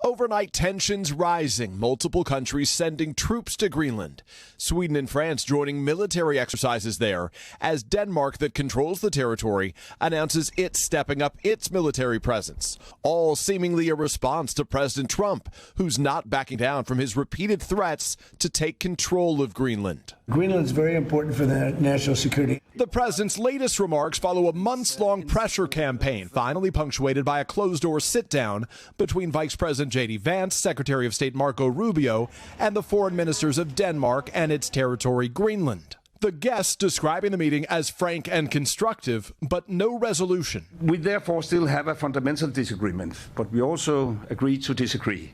Overnight tensions rising, multiple countries sending troops to Greenland. Sweden and France joining military exercises there as Denmark, that controls the territory, announces it's stepping up its military presence. All seemingly a response to President Trump, who's not backing down from his repeated threats to take control of Greenland. Greenland is very important for the national security. The president's latest remarks follow a months-long pressure campaign, finally punctuated by a closed-door sit-down between Vice President J.D. Vance, Secretary of State Marco Rubio, and the foreign ministers of Denmark and its territory, Greenland. The guests describing the meeting as frank and constructive, but no resolution. We therefore still have a fundamental disagreement, but we also agree to disagree.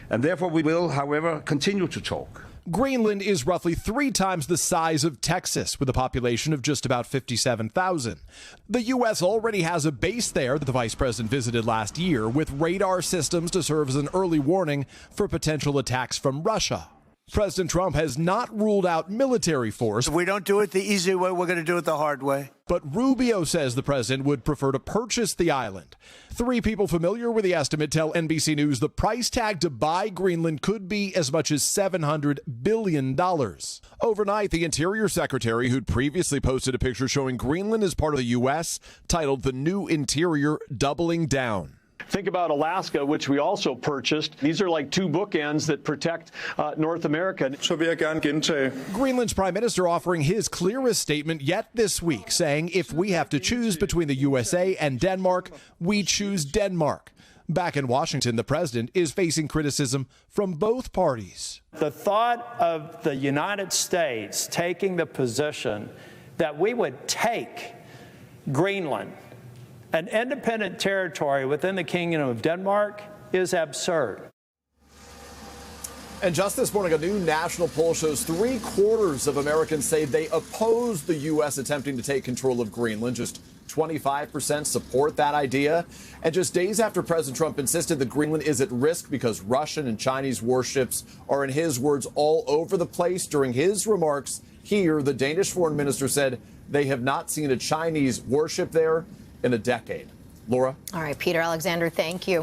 And therefore we will, however, continue to talk. Greenland is roughly 3 times the size of Texas, with a population of just about 57,000. The U.S. already has a base there that the vice president visited last year, with radar systems to serve as an early warning for potential attacks from Russia. President Trump has not ruled out military force. If we don't do it the easy way, we're going to do it the hard way. But Rubio says the president would prefer to purchase the island. 3 people familiar with the estimate tell NBC News the price tag to buy Greenland could be as much as $700 billion. Overnight, the Interior Secretary, who'd previously posted a picture showing Greenland as part of the U.S., titled The New Interior Doubling Down. Think about Alaska, which we also purchased. These are like 2 bookends that protect North America. Så vil jeg gerne gentage. Greenland's prime minister offering his clearest statement yet this week, saying if we have to choose between the USA and Denmark, we choose Denmark. Back in Washington, the president is facing criticism from both parties. The thought of the United States taking the position that we would take Greenland, an independent territory within the Kingdom of Denmark, is absurd. And just this morning, a new national poll shows 3/4 of Americans say they oppose the U.S. attempting to take control of Greenland. Just 25% support that idea. And just days after President Trump insisted that Greenland is at risk because Russian and Chinese warships are, in his words, all over the place, during his remarks here, the Danish foreign minister said they have not seen a Chinese warship there in a decade. Laura? All right, Peter Alexander, thank you.